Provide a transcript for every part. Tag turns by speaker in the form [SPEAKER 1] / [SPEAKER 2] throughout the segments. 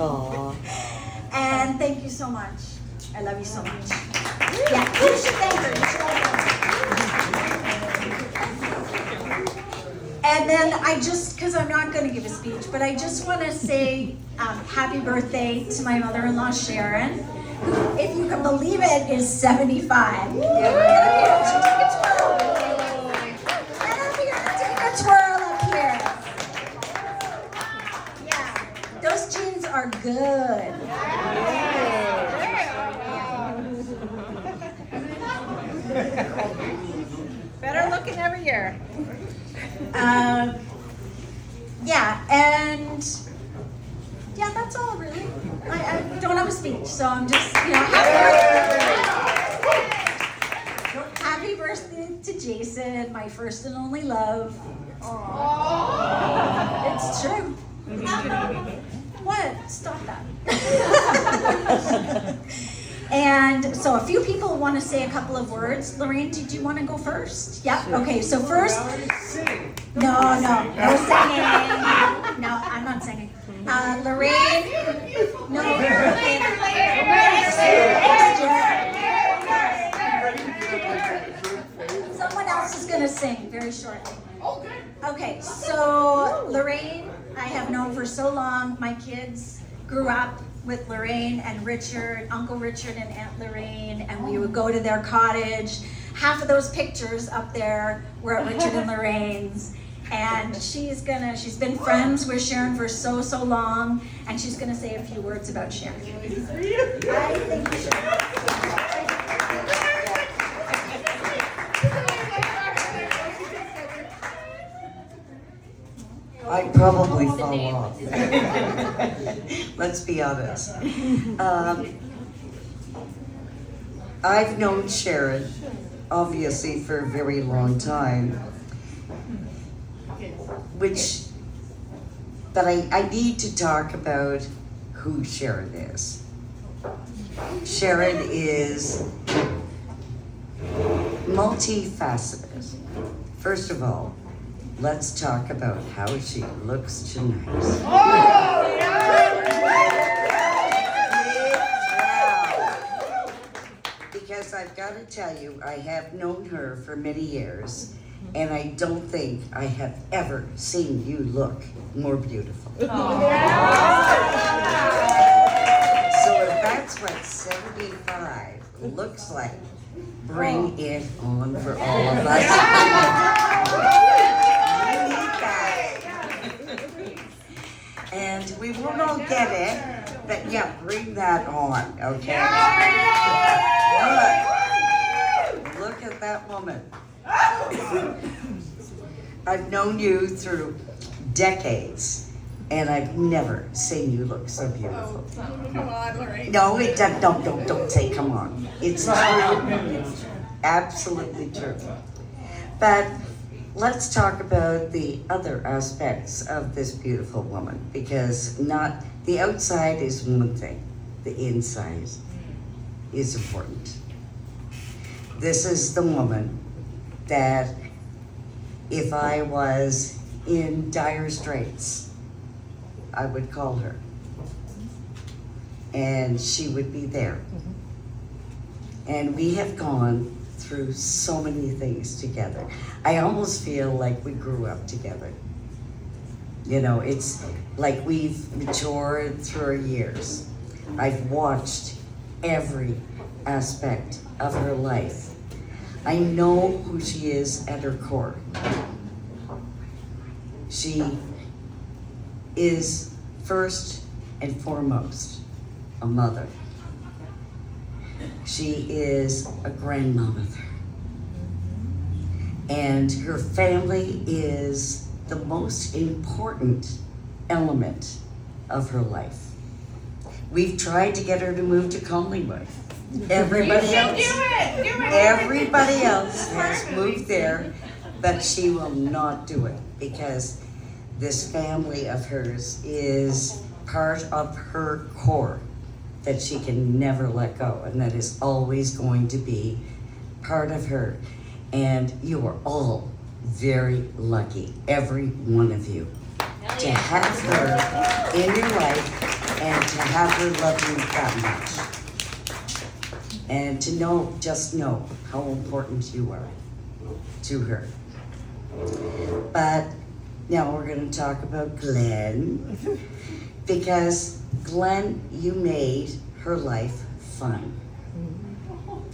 [SPEAKER 1] Aww.
[SPEAKER 2] And thank you so much. I love you so much. Yeah, you should thank her. You should thank her. And then I just, because I'm not going to give a speech, but I just want to say happy birthday to my mother-in-law, Sharon, who, if you can believe it, is 75. Get a twirl up here. Yeah, those jeans are good.
[SPEAKER 3] Better looking every year.
[SPEAKER 2] Yeah, and yeah, that's all really. I don't have a speech, so I'm just, happy birthday to Jason, my first and only love. Aww. It's true. What? Stop that. And so a few people want to say a couple of words. Lorraine, did you want to go first? Yeah. Okay. So first. No singing. No, I'm not singing. Lorraine. No. Someone else is going to sing very shortly. Okay. So Lorraine, I have known for so long. My kids grew up with Lorraine and Richard, Uncle Richard and Aunt Lorraine, and we would go to their cottage. Half of those pictures up there were at Richard and Lorraine's. And she's been friends with Sharon for so long, and she's gonna say a few words about Sharon. I think you should.
[SPEAKER 1] I'd probably fall off. Let's be honest. I've known Sharon, obviously, for a very long time, but I need to talk about who Sharon is. Sharon is multifaceted. First of all, let's talk about how she looks tonight. Because I've got to tell you, I have known her for many years, and I don't think I have ever seen you look more beautiful. So if that's what 75 looks like, bring it on for all of us. And we won't all get it, but yeah, bring that on, okay? Look at that woman. I've known you through decades, and I've never seen you look so beautiful.
[SPEAKER 3] Come on, Lorraine.
[SPEAKER 1] No, don't say come on. It's true. It's absolutely true. But let's talk about the other aspects of this beautiful woman, because the outside is one thing, the inside is important. This is the woman that if I was in dire straits, I would call her, and she would be there. And we have gone through so many things together. I almost feel like we grew up together. It's like we've matured through our years. I've watched every aspect of her life. I know who she is at her core. She is first and foremost a mother. She is a grandmother. And her family is the most important element of her life. We've tried to get her to move to Collingwood. Everybody else has moved there, but she will not do it because this family of hers is part of her core that she can never let go, and that is always going to be part of her. And you are all very lucky, every one of you, to have her in your life and to have her love you that much. And to know, just know how important you are to her. But now we're going to talk about Glenn. Because Glenn, you made her life fun.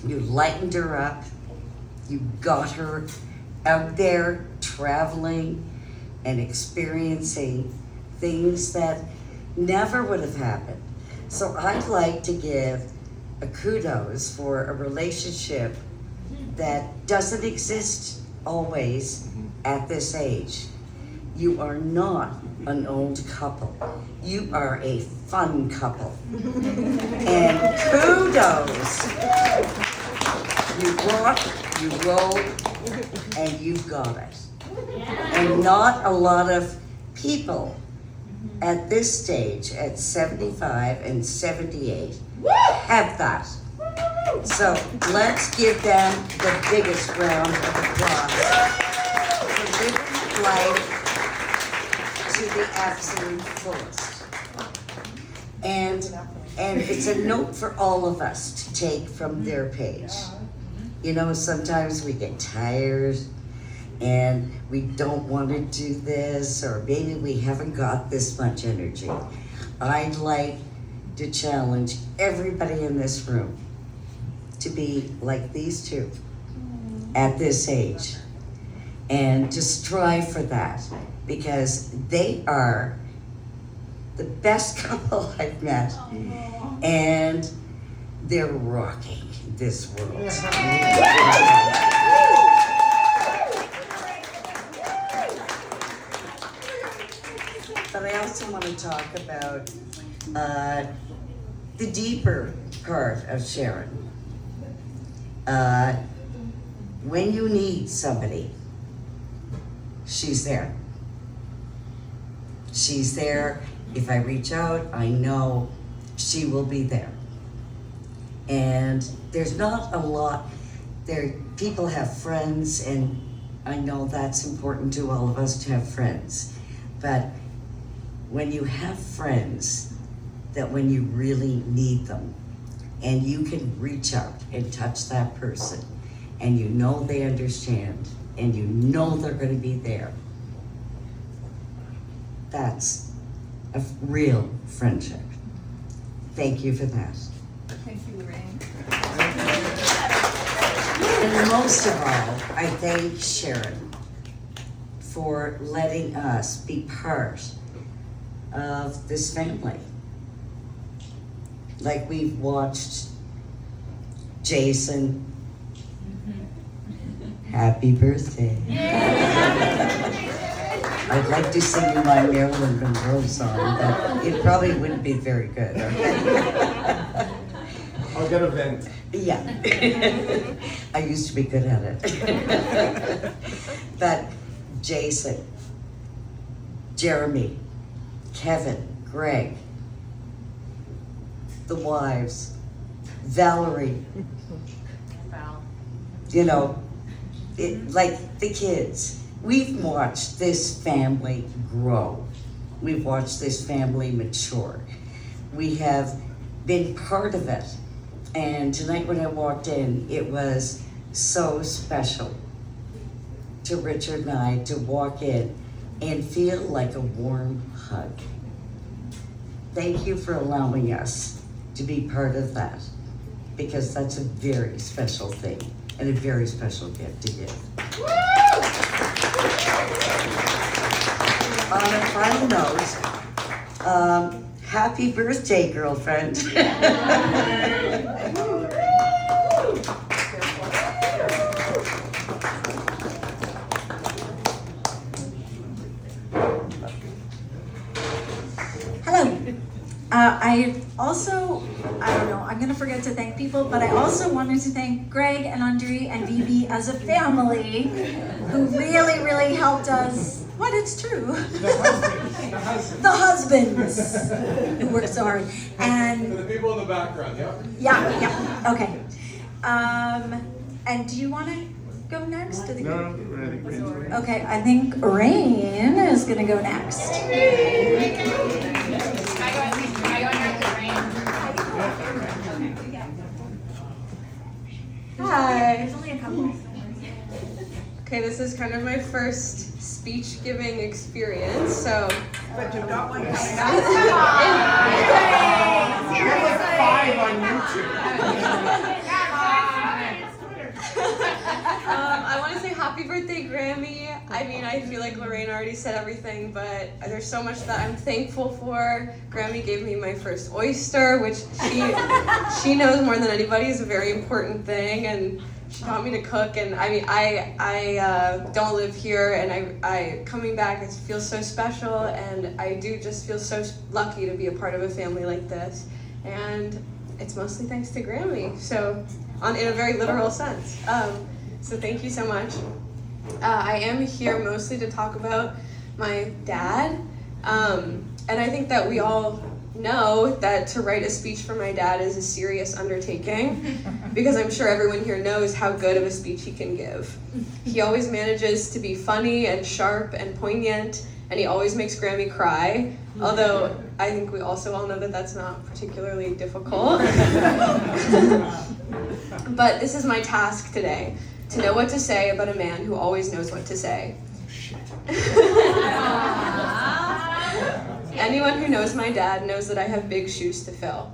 [SPEAKER 1] You lightened her up. You got her out there traveling and experiencing things that never would have happened. So I'd like to give a kudos for a relationship that doesn't exist always at this age. You are not an old couple. You are a fun couple. And kudos. You rock, you roll, and you've got it. And not a lot of people at this stage, at 75 and 78, have that. So let's give them the biggest round of applause for living life to the absolute fullest. And it's a note for all of us to take from their page. You know, sometimes we get tired and we don't want to do this, or maybe we haven't got this much energy. I'd like to challenge everybody in this room to be like these two at this age and to strive for that, because they are the best couple I've met and they're rocking this world. But I also want to talk about the deeper part of Sharon. When you need somebody, she's there. She's there. If I reach out, I know she will be there. And there's not a lot there. People have friends, and I know that's important to all of us to have friends. But when you have friends, that when you really need them, and you can reach out and touch that person, and you know they understand, and you know they're going to be there, that's a real friendship. Thank you for that.
[SPEAKER 3] Thank you, Lorraine.
[SPEAKER 1] And most of all, I thank Sharon for letting us be part of this family. Like, we've watched Jason. Happy birthday. I'd like to sing you my Marilyn Monroe song, but it probably wouldn't be very good.
[SPEAKER 4] I'll get a vent.
[SPEAKER 1] Yeah. I used to be good at it. But Jason, Jeremy, Kevin, Greg, the wives, Valerie, you know, like the kids. We've watched this family grow. We've watched this family mature. We have been part of it. And tonight when I walked in, it was so special to Richard and I to walk in and feel like a warm hug. Thank you for allowing us to be part of that, because that's a very special thing and a very special gift to give. On a final note, happy birthday, girlfriend.
[SPEAKER 2] Hello. I don't know, I'm gonna forget to thank people, but I also wanted to thank Greg and Andre and Vivi as a family who really, really helped us. What, it's true. The husbands who work so hard. And
[SPEAKER 4] For the people in the background,
[SPEAKER 2] yeah, okay. And do you want to go next? To the
[SPEAKER 4] No, I think we're
[SPEAKER 2] Okay, I think Rain is gonna go next.
[SPEAKER 3] I go next, Lorraine.
[SPEAKER 5] Okay, this is kind of my first speech giving experience, so.
[SPEAKER 6] But you've got one coming
[SPEAKER 4] You
[SPEAKER 6] up.
[SPEAKER 4] have like 5 on YouTube.
[SPEAKER 5] I want to say happy birthday, Grammy. I mean, I feel like Lorraine already said everything, but there's so much that I'm thankful for. Grammy gave me my first oyster, which she knows more than anybody is a very important thing, and she taught me to cook. And I mean, I don't live here, and I coming back, it feels so special, and I do just feel so lucky to be a part of a family like this. And it's mostly thanks to Grammy, so in a very literal sense. So thank you so much. I am here mostly to talk about my dad, and I think that we all know that to write a speech for my dad is a serious undertaking, because I'm sure everyone here knows how good of a speech he can give. He always manages to be funny and sharp and poignant, and he always makes Grammy cry, although I think we also all know that that's not particularly difficult. But this is my task today, to know what to say about a man who always knows what to say. Anyone who knows my dad knows that I have big shoes to fill.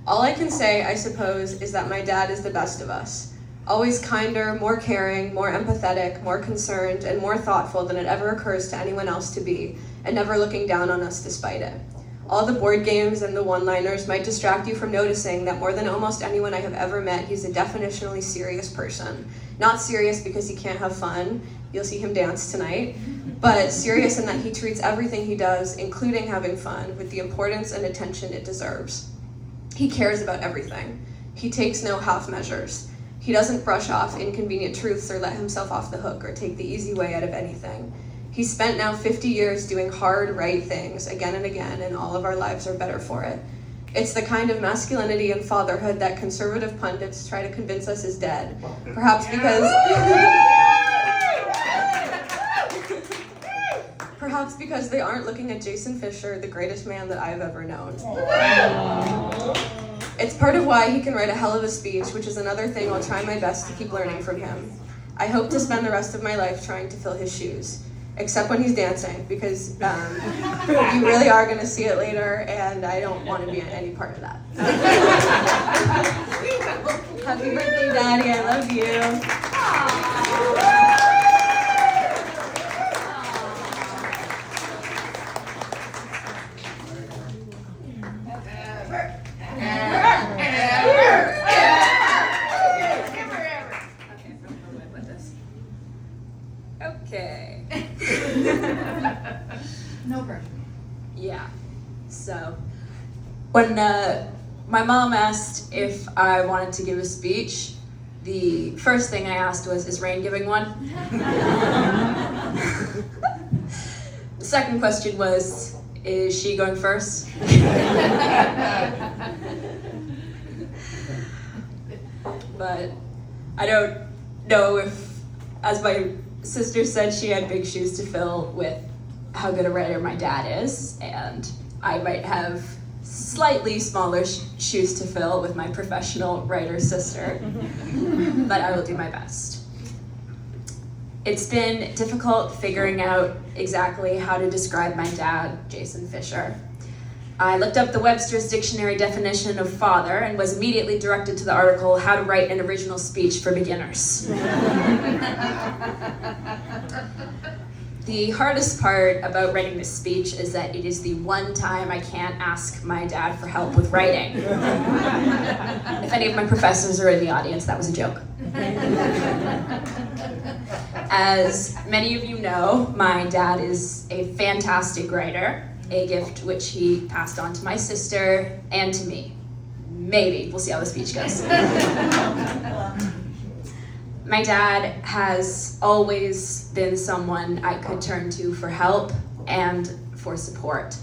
[SPEAKER 5] All I can say, I suppose, is that my dad is the best of us. Always kinder, more caring, more empathetic, more concerned, and more thoughtful than it ever occurs to anyone else to be, and never looking down on us despite it. All the board games and the one-liners might distract you from noticing that more than almost anyone I have ever met, he's a definitionally serious person. Not serious because he can't have fun, you'll see him dance tonight, but serious in that he treats everything he does, including having fun, with the importance and attention it deserves. He cares about everything. He takes no half measures. He doesn't brush off inconvenient truths or let himself off the hook or take the easy way out of anything. He's spent now 50 years doing hard, right things again and again, and all of our lives are better for it. It's the kind of masculinity and fatherhood that conservative pundits try to convince us is dead. Perhaps because they aren't looking at Jason Fisher, the greatest man that I've ever known. It's part of why he can write a hell of a speech, which is another thing I'll try my best to keep learning from him. I hope to spend the rest of my life trying to fill his shoes. Except when he's dancing, because you really are going to see it later, and I don't want to be in any part of that. Happy birthday, Daddy. I love you. Okay.
[SPEAKER 3] No pressure.
[SPEAKER 7] Yeah. So, when my mom asked if I wanted to give a speech, the first thing I asked was, is Rain giving one? The second question was, is she going first? But I don't know if, as my sister said, she had big shoes to fill with how good a writer my dad is, and I might have slightly smaller shoes to fill with my professional writer sister, but I will do my best. It's been difficult figuring out exactly how to describe my dad, Jason Fisher. I looked up the Webster's Dictionary definition of father and was immediately directed to the article, How to Write an Original Speech for Beginners. The hardest part about writing this speech is that it is the one time I can't ask my dad for help with writing. If any of my professors are in the audience, that was a joke. As many of you know, my dad is a fantastic writer, a gift which he passed on to my sister and to me. Maybe. We'll see how the speech goes. My dad has always been someone I could turn to for help and for support.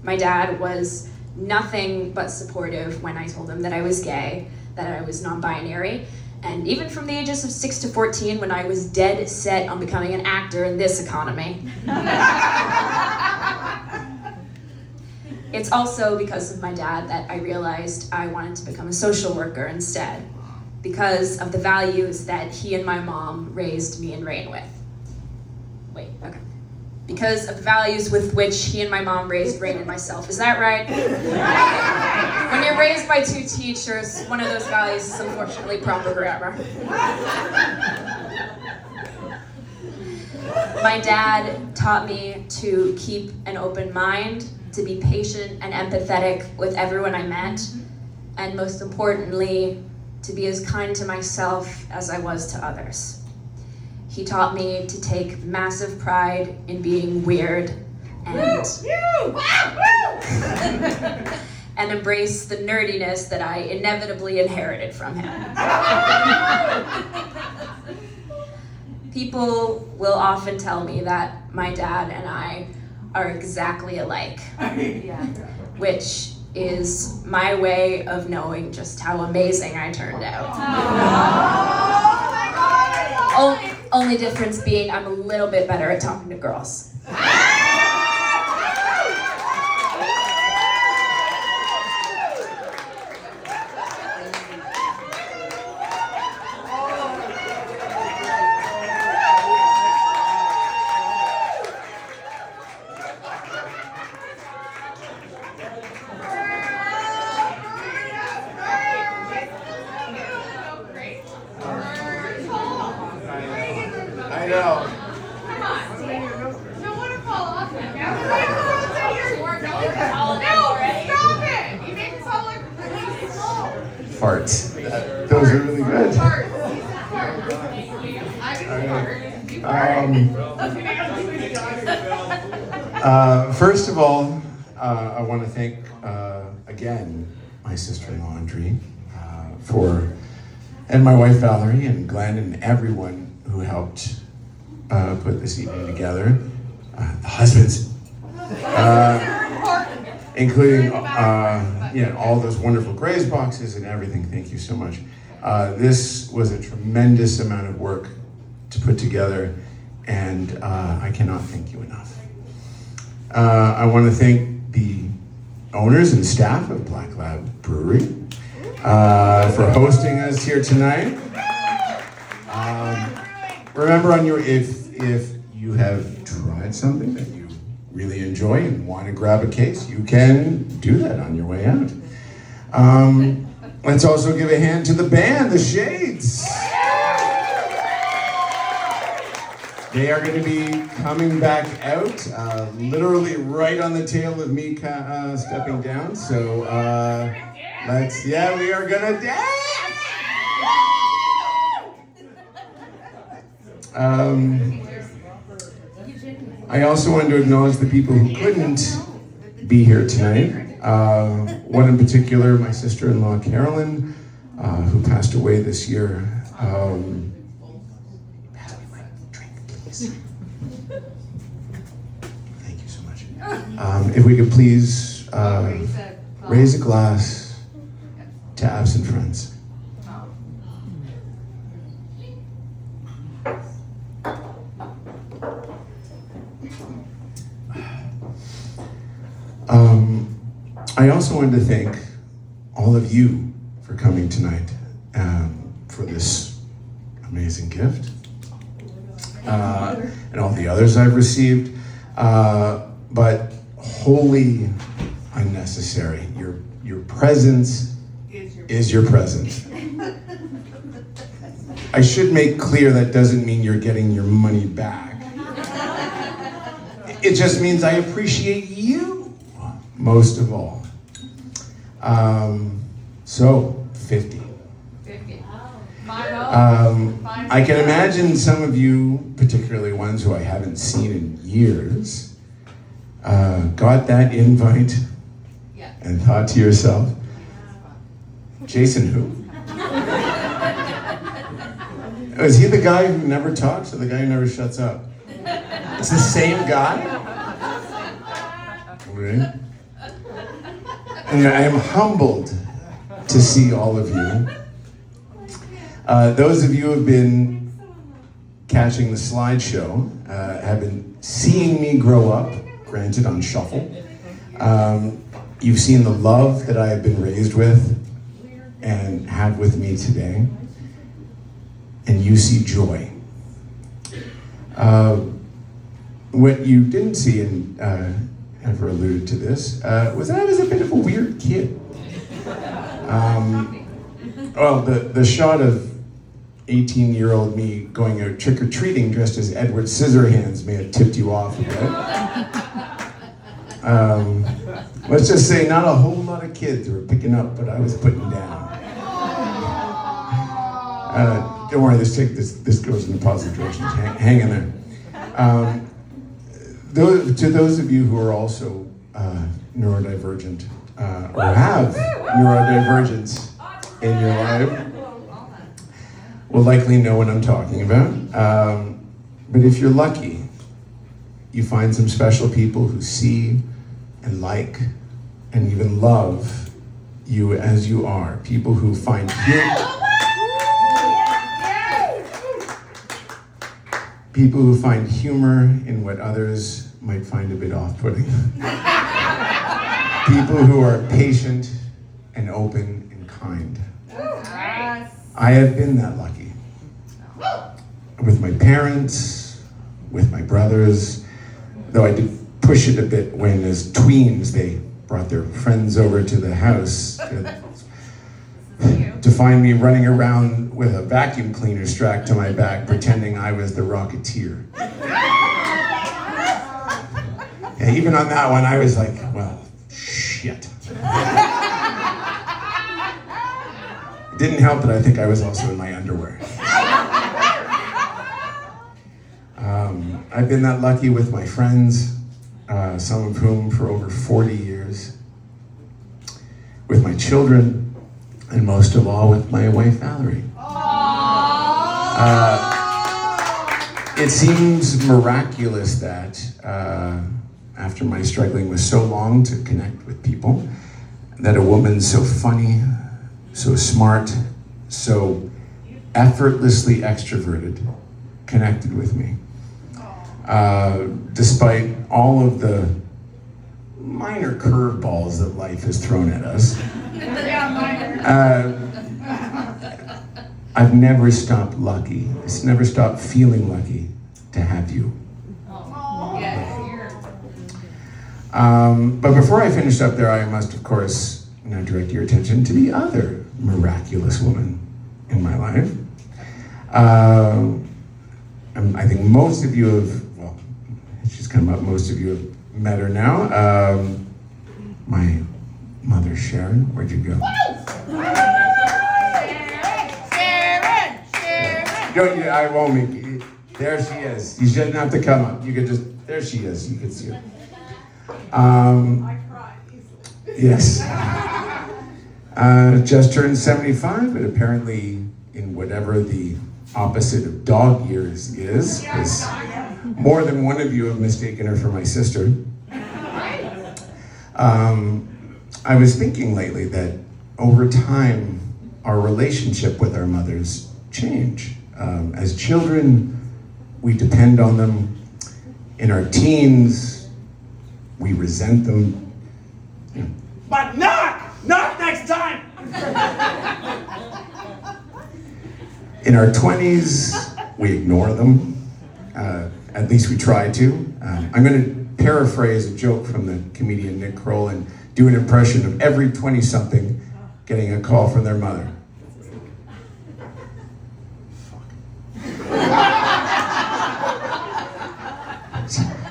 [SPEAKER 7] My dad was nothing but supportive when I told him that I was gay, that I was non-binary, and even from the ages of 6 to 14 when I was dead set on becoming an actor in this economy. It's also because of my dad that I realized I wanted to become a social worker instead. because of the values that he and my mom raised me and Rain with. Because of the values with which he and my mom raised Rain and myself. Is that right? When you're raised by two teachers, one of those values is unfortunately proper grammar. My dad taught me to keep an open mind, to be patient and empathetic with everyone I met, and most importantly, to be as kind to myself as I was to others. He taught me to take massive pride in being weird and and embrace the nerdiness that I inevitably inherited from him. People will often tell me that my dad and I are exactly alike, which is my way of knowing just how amazing I turned out. Only difference being I'm a little bit better at talking to girls.
[SPEAKER 4] I know.
[SPEAKER 3] Don't want to fall off now. No, stop it! You make us all look really small.
[SPEAKER 4] Farts. Those are really good. First of all, I want to thank again my sister-in-law Audrey and my wife Valerie and Glenn and everyone who helped put this evening together. The husbands, including all those wonderful graze boxes and everything. Thank you so much. This was a tremendous amount of work to put together, and I cannot thank you enough. I want to thank the owners and staff of Black Lab Brewery for hosting us here tonight. Remember, if you have tried something that you really enjoy and want to grab a case, you can do that on your way out. Let's also give a hand to the band, the Shades. They are going to be coming back out, literally right on the tail of me stepping down. So we are going to dance. I also wanted to acknowledge the people who couldn't be here tonight. One in particular, my sister-in-law Carolyn, who passed away this year. Thank you so much. If we could please raise a glass to absent friends. I also wanted to thank all of you for coming tonight for this amazing gift and all the others I've received, but wholly unnecessary. Your presence is your present. I should make clear that doesn't mean you're getting your money back. It just means I appreciate you most of all. So 50. I can imagine some of you, particularly ones who I haven't seen in years, got that invite and thought to yourself, Jason who? Is he the guy who never talks or the guy who never shuts up? It's the same guy? Right? And I am humbled to see all of you. Those of you who have been catching the slideshow have been seeing me grow up, granted on shuffle. You've seen the love that I have been raised with and have with me today. and you see joy. What you didn't see, and Ever alluded to this, was that I was a bit of a weird kid. Well, the shot of 18-year-old me going out trick-or-treating dressed as Edward Scissorhands may have tipped you off a bit. Let's just say not a whole lot of kids were picking up what I was putting down. Don't worry, this goes in a positive direction. Hang in there. To those of you who are also neurodivergent or have neurodivergence in your life will likely know what I'm talking about. But if you're lucky, you find some special people who see and like and even love you as you are. People who find people who find humor in what others might find a bit off-putting. People who are patient and open and kind. I have been that lucky. With my parents, with my brothers, though I did push it a bit when as tweens they brought their friends over to the house to find me running around with a vacuum cleaner strapped to my back pretending I was the Rocketeer. Yeah, even on that one I was like, well, shit. It didn't help that I think I was also in my underwear. I've been that lucky with my friends, some of whom for over 40 years, with my children, and most of all with my wife Valerie. It seems miraculous that after my struggling with so long to connect with people, that a woman so funny, so smart, so effortlessly extroverted connected with me. Despite all of the minor curveballs that life has thrown at us, I've never stopped lucky. It's never stopped feeling lucky to have you. But before I finish up there, I must, of course, now direct your attention to the other miraculous woman in my life. I think most of you have, well, she's come up, most of you have met her now. My mother, Sharon, where'd you go?
[SPEAKER 3] Sharon!
[SPEAKER 4] I won't make it. There she is. You shouldn't have to come up. You could just, there she is. You can see her.
[SPEAKER 3] I cry easily.
[SPEAKER 4] Yes. Just turned 75, but apparently in whatever the opposite of dog years is, because more than one of you have mistaken her for my sister. I was thinking lately that over time, our relationship with our mothers change. As children, we depend on them. In our teens, we resent them.
[SPEAKER 3] But not next time!
[SPEAKER 4] In our 20s, we ignore them. At least we try to. I'm going to paraphrase a joke from the comedian Nick Kroll and do an impression of every 20-something getting a call from their mother.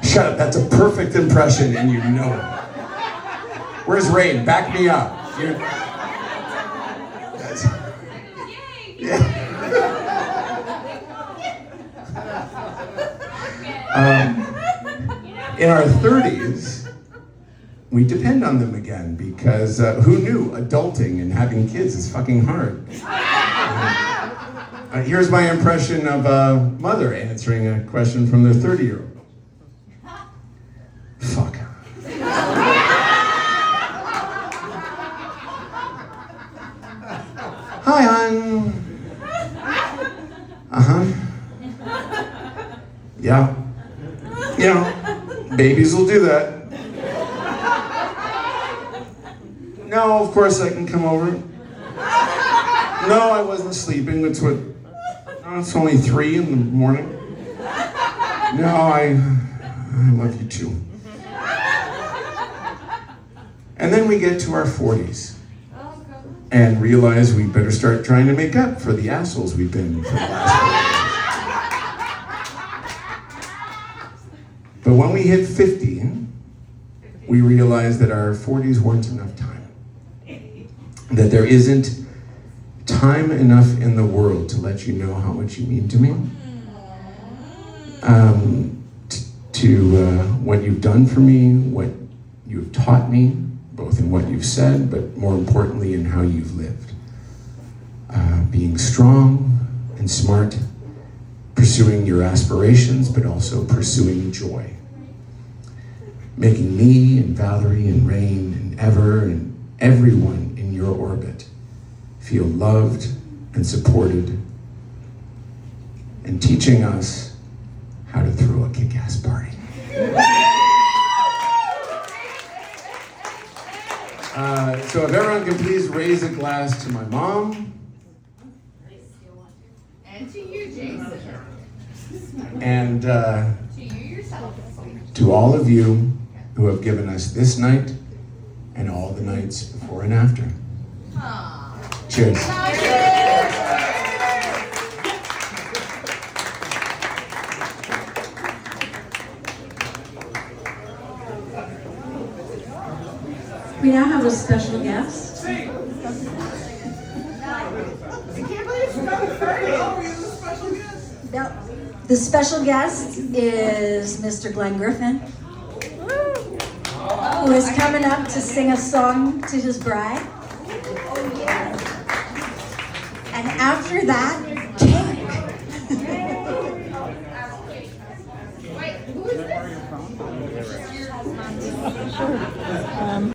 [SPEAKER 4] Shut up, that's a perfect impression and you know it. Where's Rain? Back me up. In our 30s, we depend on them again because who knew adulting and having kids is fucking hard. Here's my impression of a mother answering a question from their 30-year-old. Fuck. Hi, hon. Uh-huh. Yeah. You know, babies will do that. No, of course I can come over. No, I wasn't sleeping. That's what. No, It's only 3 in the morning. No, I love you too. And then we get to our 40s and realize we better start trying to make up for the assholes we've been for the last 4 years. But when we hit 50, we realize that our 40s weren't enough time. That there isn't time enough in the world to let you know how much you mean to me. What you've done for me, what you've taught me, both in what you've said, but more importantly in how you've lived. Being strong and smart, pursuing your aspirations, but also pursuing joy. Making me and Valerie and Rain and Ever and everyone in your orbit feel loved and supported, and teaching us how to throw a kick-ass party. So if everyone can please raise a glass to my mom.
[SPEAKER 3] And to you, Jason.
[SPEAKER 4] And
[SPEAKER 3] To you yourself.
[SPEAKER 4] to all of you who have given us this night and all the nights before and after. Cheers.
[SPEAKER 2] We now have a special guest.
[SPEAKER 3] I can't believe it's not 30. Oh, we have a special guest.
[SPEAKER 2] Now, the special guest is Mr. Glenn Griffin, who is coming up to sing a song to his bride. And after that, cake.
[SPEAKER 3] Wait, who is this?